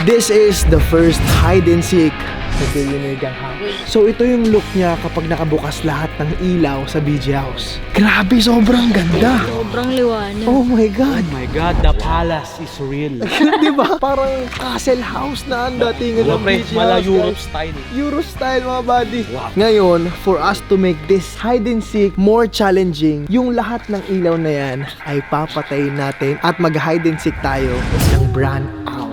This is the first hide and seek sa Billionaire House. So ito yung look niya kapag nakabukas lahat ng ilaw sa BG House. Grabe, sobrang ganda. Sobrang liwanag. Oh my God. Oh my God, the palace is real. Di ba? Parang castle house na ang datingan ng BG Mala House. Europe guys. style. Euro style mga buddy. Wow. Ngayon, for us to make this hide and seek more challenging, yung lahat ng ilaw na yan ay papatayin natin at mag-hide and seek tayo ng brand out.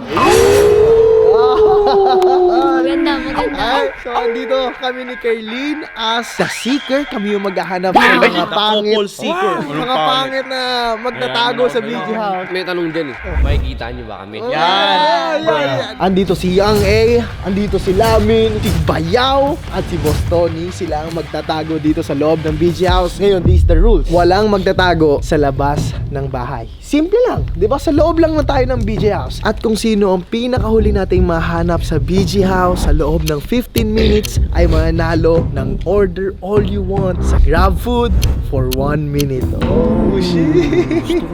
Maganda, maganda. Ay, so andito kami ni Kaylin as the seeker. Kami yung maghahanap ng mga pangit. Couple seeker. Mga pangit na magtatago sa BG House. May tanong din eh. Makikita niyo ba kami? Yan. Andito si Young A, andito si Lamin, si Bayaw, at si Boss Tony. Sila ang magtatago dito sa loob ng BG House. Ngayon, this is the rules. Walang magtatago sa labas ng bahay. Simple lang. Di ba? Sa loob lang na tayo ng BG House. At kung sino ang pinakahuli nating mahanap sa BG House sa loob ng 15 minutes ay mananalo ng order all you want sa GrabFood for 1 minute. Oh, shit.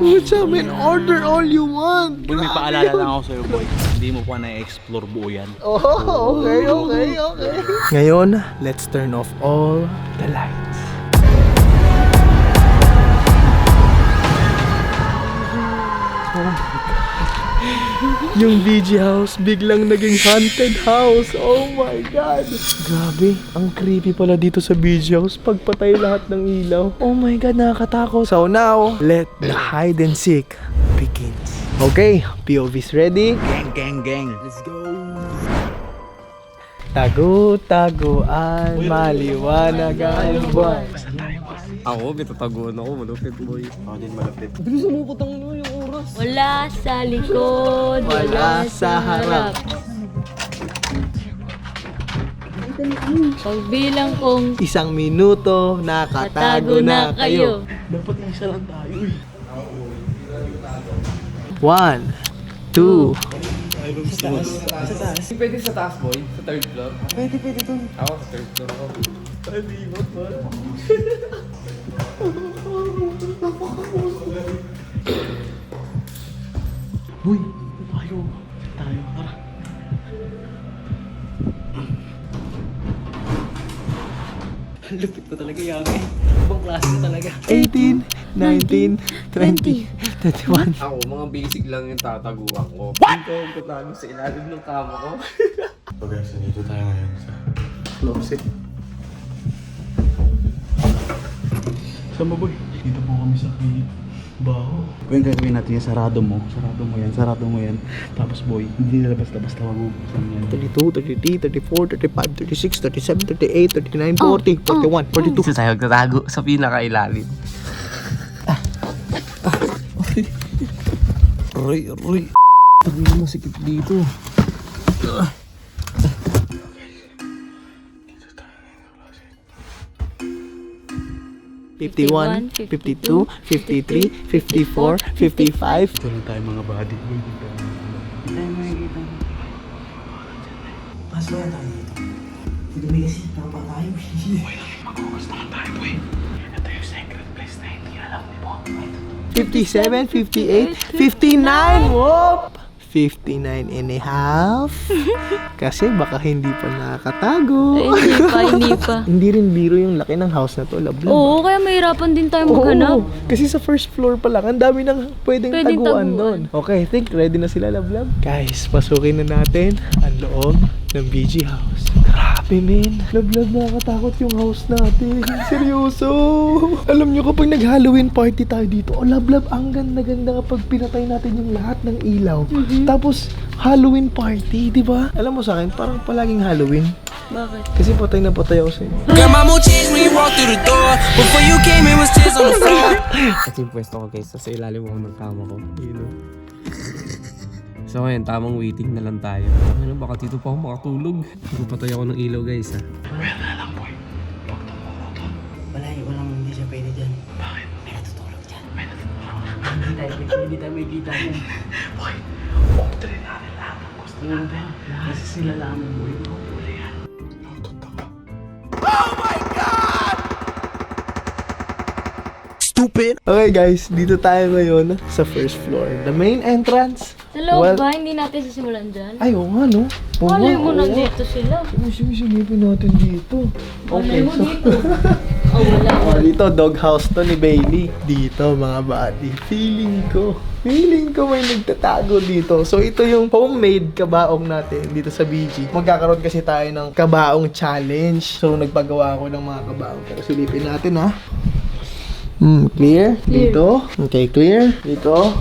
What's up, man? Order all you want. Boy, may paalala lang ako sa'yo, boy. Hindi mo pa na-explore buo yan. Oh, okay. Ngayon, let's turn off all the lights. Oh my God. Yung BG House biglang naging haunted house. Oh my God. Grabe, ang creepy pala dito sa BG House pagpatay lahat ng ilaw. Oh my God, nakakatakot. So now, let the hide and seek begins. Okay, POV's ready. Gang. Let's go. Tago-taguan, maliwanag ang buwan. Ako, kitataguan ako. Malupit, boy. Ako din malupit. Wala sa likod, Wala sa harap. Pagbilang kong 1 minuto, nakatago tatago na kayo. Dapat isa lang tayo eh. 1, 2. Pwede sa taas, boy? Sa third floor? Pwede dun. Ako, sa third floor ako. Boy, tayo. Tara. Lupit ko talaga yan eh. Ibang klase ko talaga. 18, 19, 20, 21. Ako, mga basic lang yung tataguan ko. Dito ako tatago sa ilalim ng kama ko. So guys, nandito tayo ngayon sa Closet. Saan ba boy? Dito po kami sa baho. Kung yung gagawin natin yan, sarado mo yan. Tapos boy, hindi nalabas-labas, tawag mo. Saan yan? 32, 33, 34, 35, 36, 37, 38, 39, 40, 41, 42. Dito tayo tatago sa pinakailalim. Aray. Tangin mo, sikip dito. 51, 52, 53, 54, 55. Ito lang tayo mga buddy. Mas wala tayo dito. Dito may kasi papa tayo. Magugustuhan tayo boy. Ito yung secret place na hindi alam ni Bob. 57, 58, 59. Whoop! 59 and a half. Kasi baka hindi pa nakakatago. hindi pa. Hindi rin biro yung laki ng house na to, Lablab. Oo, kaya mahirapan din tayo maghanap. Oo, kasi sa first floor pa lang, ang dami nang pwedeng Pwedeng taguan taguan. doon. Okay, I think ready na sila, Lablab. Guys, pasukin na natin ang loob ng BG House. Grabe, men. Lablab, nakakatakot yung house natin. Seryoso. Alam nyo, kapag nag-Halloween party tayo dito, oh, Lablab, ang ganda-ganda kapag pinatay natin yung lahat ng ilaw. Tapos, Halloween party, di ba? Alam mo sa akin, parang palaging Halloween. Bakit? Kasi patay na patay ako sa'yo. Got my mood changed when you walked through the door. Before you came in was tears on the floor. Kasi yung pwesto ko guys, sa ilalim ako ng kama ko. So ngayon, tamang waiting na lang tayo. Ano, baka dito pa ako makatulog. Magpapatay ako ng ilaw guys ha. Walang hindi siya pwede dyan. Bakit? May natutulog dyan. Hindi tayo may kita dyan. Kasi sila lamang boy. Stupid! Okay guys, dito tayo ngayon sa first floor. The main entrance Sa loob Well- ba? Hindi natin sisimulan dyan? Ay, oo nga, no? Oo nga, Malay mo oo nga. nandito sila. Sige, natin dito. Malay mo dito. Oh, wala. Oh, dito, doghouse to ni Bailey. Dito, mga buddy. Feeling ko may nagtatago dito. So, ito yung homemade kabaong natin dito sa BG. Magkakaroon kasi tayo ng kabaong challenge. So, nagpagawa ako ng mga kabaong. Pero silipin natin, ha? Clear? Dito. Okay, clear. Dito.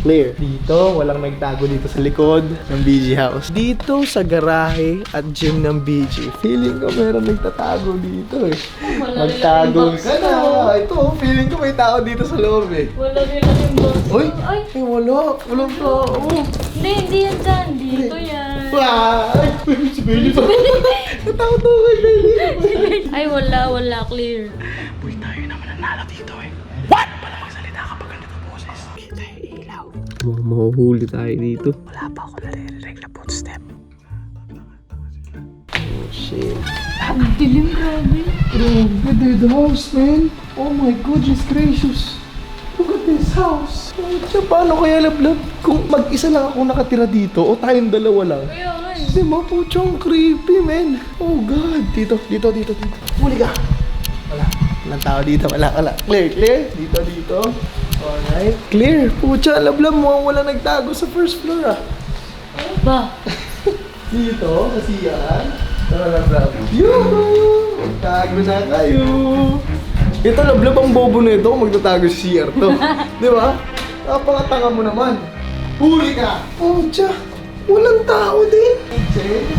Clear. Dito, walang nagtago dito sa likod ng BG house. Dito sa garahe at gym ng BG. Feeling ko meron nagtatago dito eh. Wala rin Magtago lang yung box ka na. Ito, feeling ko may tao dito sa loob eh. Wala rin lang yung box. Uy! Ay! Ay, wala. Walang tao. Hindi yan dyan. Dito yan. Ay! Si Bailey pa. Natakot ako kay Bailey. Ay, wala. Clear. Boy, tayo naman nanalo dito eh. What? Wala magsalita kapag ganito boses. Kita yung ilaw. Mahuhuli tayo dito. Wala pa ako naririnig na footstep. Oh, shit. Dilim, grabe. Grabe, the house, man. Oh my goodness gracious. Look at this house. Oh, paano kaya lablab? Kung mag-isa lang ako nakatira dito o tayong dalawa lang. Kaya nga eh. Kasi mapuchong creepy, man. Oh God. Dito. Huli ka. Walang tao dito. Wala. Clear. Dito. Alright. Clear. Pucha, lablab mo. Wala nagtago sa first floor, ah. Ba? Dito, sa siyan. Tara lablab. Yoo! Magtago na kayo. Ito, lablab ang bobo na ito kung magtatago sa CR to. Di ba? Napakatanga mo naman. Huli ka. Pucha. Walang tao din. Safe.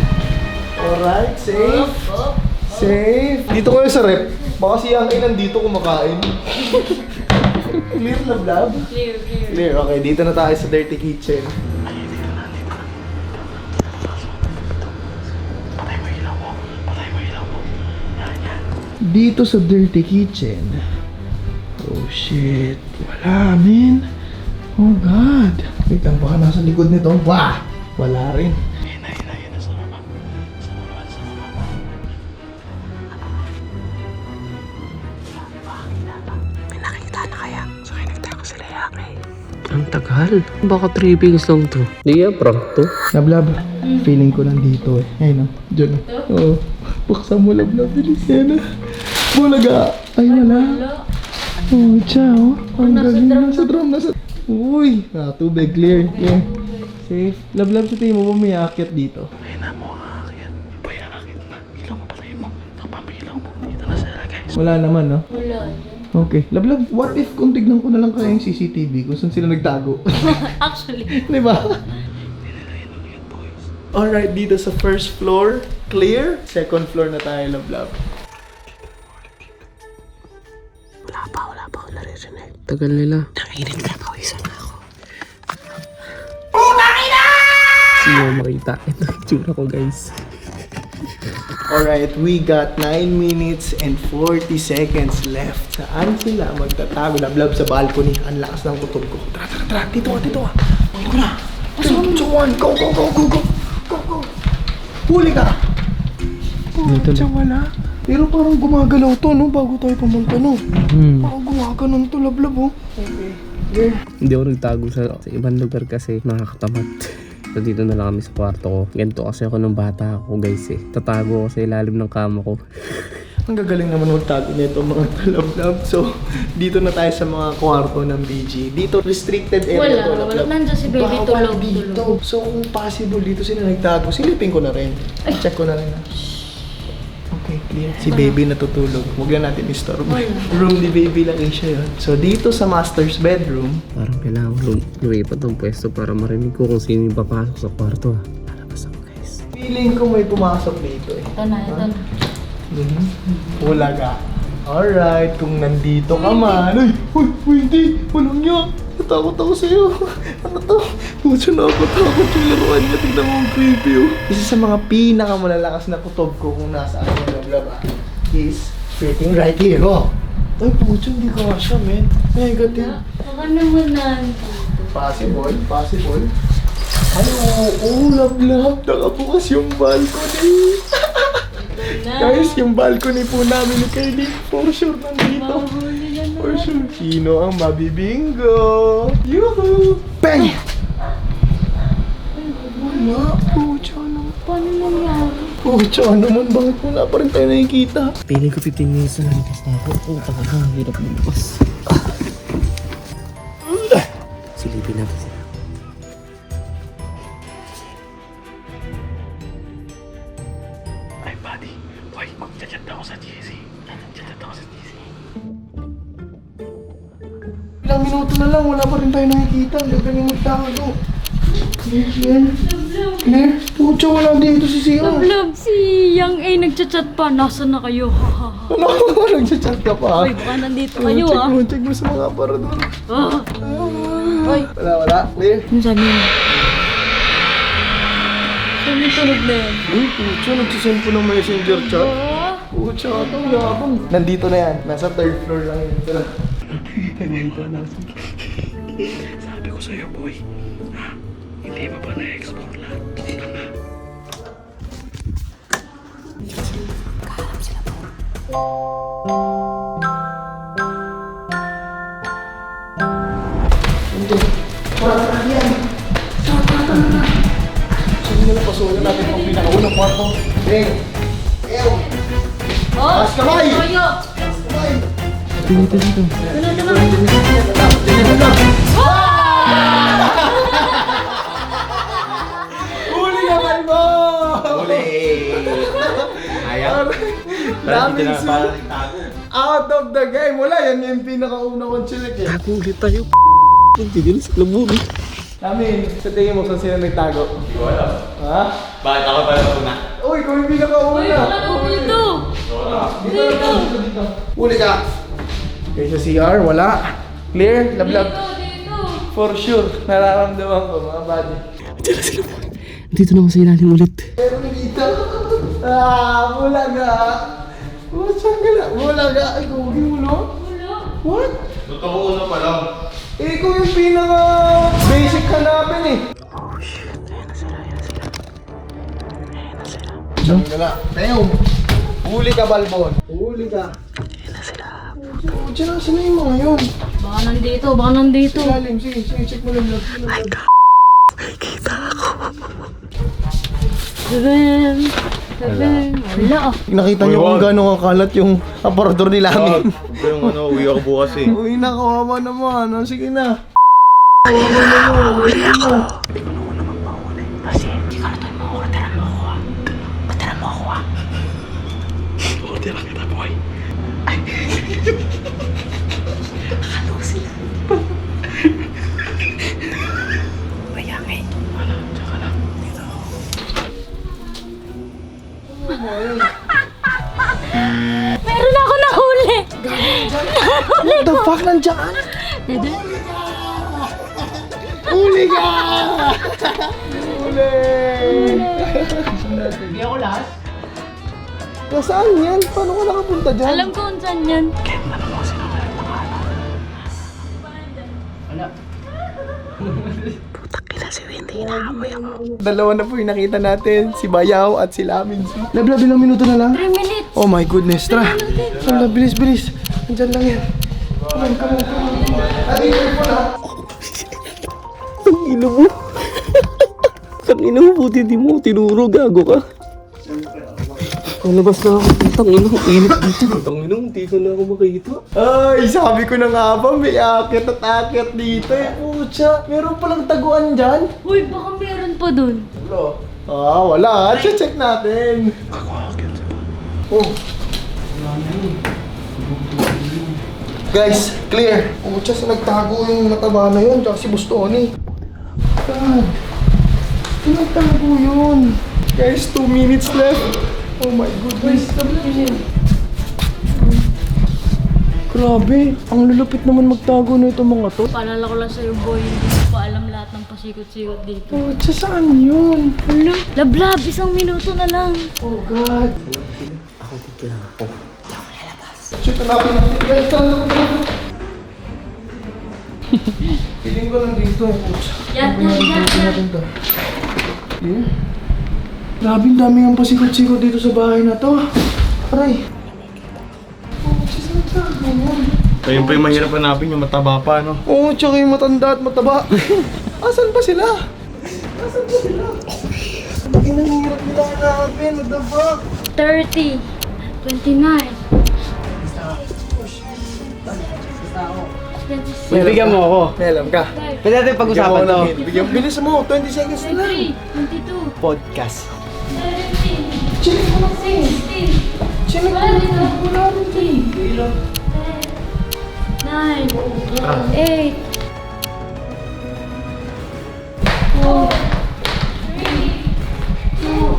Alright, safe. Safe. Dito kayo sa rep. Baka si Yang nandito kumakain. Clear, lablab? Clear. Clear, okay. Dito na tayo sa dirty kitchen. Patay mo ilaw mo. Dito sa dirty kitchen. Oh shit. Wala, man. Oh God. Wait lang, baka nasa likod nito. Wah! Wala rin. Yun na. Sa baba. May nakita na kaya? Saka nagtago sila Yaki. Ang tagal. Baka trippings lang to. Di yan, prank to. Lablab. Feeling ko nandito eh. Ayun o. Diyan o. Oo. Buksan mo lablab. Bilis yan ah. Bulaga. Ay wala. Oh, ciao. Ang galing. Nasa drum. Uy. Tubig clear. Yeah. Safe. Lablab sa tingin mo ba may aakyat dito? Ayun na mo aakyat. Boy, aakyat na. Ilaw mo patay mo. Kapamilaw mo. Dito na sila guys. Wala naman no? Wala. Okay. Lablab, what if kung tignan ko na lang kaya yung CCTV kung saan sila nagtago? Actually. Di ba? Alright, dito sa first floor, clear. Second floor na tayo, lablab. Wala pa ako naririnig. Tagal nila. Nanginit ka, pawisan na ako. Sino makita? Ito yung tsura ko, guys. Alright, we got 9 minutes and 40 seconds left. Saan sila magtatago? Lablab sa balcony. Ang lakas ng kutob ko. Tara. Dito ka. Huli ko na. 3, 2, 1. Go. Huli ka. Pucha, wala. Pero parang gumagalaw to, no? Bago tayo pumunta, no? Parang gumaganon to, lablab, oh. Okay. Yeah. Hindi ako nagtago sa ibang lugar kasi nakakatamad. So dito na lang kami sa kwarto ko. Ganito kasi ako nung bata ako, guys eh. Tatago ako sa ilalim ng kama ko. Ang gagaling naman magtago nito mga talablab. So, dito na tayo sa mga kwarto ng BG. Dito, restricted area to. Wala. Nandiyan si baby Bawal tulog. dito. So, kung possible dito sila nagtago, silipin ko na rin. Check ko na rin. Okay, clear. Si baby natutulog. Huwag na natin istorbo. Room ni baby lang siya yun. So, dito sa master's bedroom, Parang kailangan ko lumipat ng pwesto para marinig ko kung sino yung papasok sa kwarto. Lalabas ako, guys. feeling ko may pumasok dito eh. Ito na. Wala ka. Alright, kung nandito ka man. Uy, hindi. Walang niya. Natakot ako sa'yo. Ano to? Puso na ako takot yung laruan niya. Tignan mo ang creepy oh. Isa sa mga pinakamalalakas na kutob ko kung nasaan yung lablaba is freaking right here oh. Ay, puso, hindi ko asya, man. Negative. Baka naman nandito. Possible. Ay, oo, love. Nakabukas yung balcony. Guys, yung balcony po namin ni Kylie, for sure nandito. For sure. Sino ang mabibingo? Yuhu! Bang! Paano nangyari? Pucha, ano man, bakit wala pa rin tayo nakikita? Piling ko 15 minutes na nalipas na ako. Oh, taka na, hirap lumabas. Silipin natin sila. Ay, buddy. Boy, magchat-chat ako sa GC. Chat-chat ako sa GC. Ilang minuto na lang, wala pa rin tayo nakikita. Ang gagaling magtago. Claire? Claire? Pucha, wala dito si Siang. Love, si Yang A nagchat-chat pa. Nasaan na kayo? Hahaha. Ano? Nagchat-chat ka pa? Uy, baka nandito kayo Check mo sa mga aparador. Ah. Uy, Wala. Claire? ano sabi mo? Saan yung tunog na yan? Uy, pucha, nagsisend po ng messenger chat. Ah. Pucha, ito yabang. Nandito na yan. Nasa third floor lang yun. Tara. Sabi ko sa'yo, boy. Ha? Hindi mo pa na-explore lahat. Sige na lang, pasulan natin ang pinakaunang kwarto. Beng! Ew! Oh, Mas kamay! kayo! Dito, dito. Huli naman mo! Huli! Ayaw. Daming out of the game. Wala, yan yung pinakauna kong chilik eh. Tago ulit tayo. Hindi nila sa laburo. Lamin, sa tingin mo saan sila nagtago? Wala. Ha? Bakit ako pa na una? Uy, kung yung pinakauna. Uy, wala na dito! Dito. Huli ka. Okay, sa CR, wala. Clear? Lablab. Dito! For sure, nararamdaman ko mga buddy. Dito na ako sa ilalim ulit. Pero dito. Bulaga. Saan ka na? Bulaga. Ay, kugi mo, no? What? Totoo una pa lang. Eh, ikaw yung pinaka-basic hanapin eh. Diyan ka na. Teo! Huli ka, Balbon. Huli ka. Diyan na sila yung mga yun. Baka nandito. Lalim, sige, check mo lang. Wala ah. Nakita niyo kung gano'ng kakalat yung aparador ni Lamin. Yung uwi ako bukas eh. Uy, nakawawa naman. Sige na. Order lang kita, boy. Meron ako nahuli! What the fuck, nandiyan? Huli ka! Huli! Hindi ako last. Nasaan yan? Paano ka nakapunta dyan? Alam ko kung saan yan. Wala. Dalawa na po yung nakita natin. Si Bayaw at si Lamin. Lablab, ilang minuto na lang? 3 minutes. Oh my goodness, tara. Lablab, bilis. Andyan lang yan. Come on. Adi, careful ha. Ang ino mo. Ang ino mo, buti di mo tinuro, gago ka. Nalabas na ako. Tang ino, init dito. Tang ino, hindi ko na ako makita. Ay, sabi ko na nga ba, may akit at akit dito eh. Pucha, meron palang taguan dyan. Uy, baka meron pa dun. Wala. Check natin. Oh. Guys, clear. Pucha, sa nagtago yung mataba na yun. Tsaka si Bustoni. God. Nagtago yun. Guys, 2 minutes left. Oh my goodness. Grabe, ang lulupit naman magtago na itong mga to. Paalala ko lang sa'yo, boy. Hindi ko pa alam lahat ng pasikot-sikot dito. Pucha, saan yun? Ano? Lablab, 1 minuto na lang. Oh God. Ako dito lang ako. Check natin natin. Guys, saan ako dito? Piling ko lang dito. Pucha. Yan. Natin to. Grabe, ang dami ang pasikot-sikot dito sa bahay na to. Aray. Pucha, saan tago yan? Ayun pa yung mahirap hanapin, yung mataba pa, no? Oo, tsaka yung matanda at mataba. Asan pa sila? Ang hirap nila nakita namin. What the fuck? 30. 29. 26. Bibigyan mo ako. May alam ka. Pwede natin pag-usapan to. Bigyan, bilis mo. 20 seconds na lang. 23. 22. Podcast. 17. Chill mo na. 16. Chill mo. 17. 9. 8. 4. 3. 2.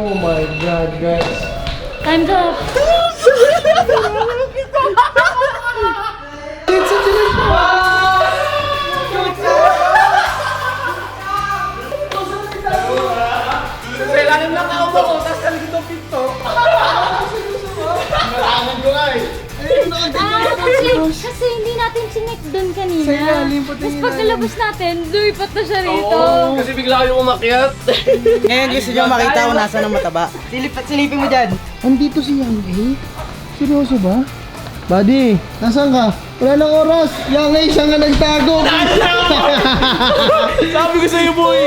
Oh my God, guys. Time's up. Kasi hindi natin sinek doon kanina. Sa ilalim, pati Tapos ilalim. pagkalabas natin, lumipat na siya rito. Kasi bigla kayong umakyat. Ngayon gusto nyo makita kung nasa ng mataba. Silipin mo dyan. Andito si Yang A? Seryoso ba? Buddy, nasaan ka? Wala nang oras. Yang A, siya nga nagtago. Sabi ko sa'yo, boy!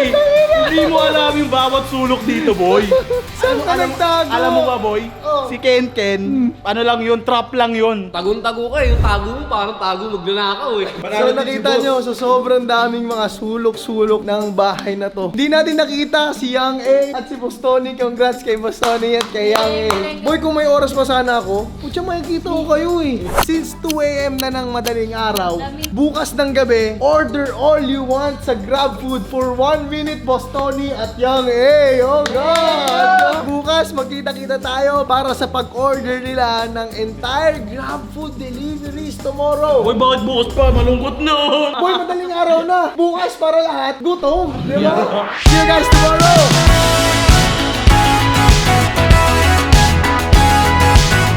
Hindi mo alam yung bawat sulok dito, boy. Saan ka nagtago? Alam mo ba, boy? Oh. Si Ken, ano lang yun, trap lang yun. Tago-tago ka eh. Yung tago mo parang tago magnanakaw eh. So nakita nyo, so sobrang daming mga sulok-sulok ng bahay na to. Hindi natin nakita si Yang A at si Boss Tony. Congrats kay Boss Tony at kay Yang A. Boy, kung may oras pa sana ako, putya makikita ko kayo eh. Since 2 AM na ng madaling araw, bukas ng gabi, order all you want sa GrabFood for 1 minute, Boss Tony at Yang A. Oh God! Bukas magkita-kita tayo para sa pag-order nila ng entire GrabFood deliveries tomorrow. Boy, bakit bukas pa? Malungkot na. Boy, madaling araw na. Bukas para lahat, gutom. Di ba? See you guys tomorrow.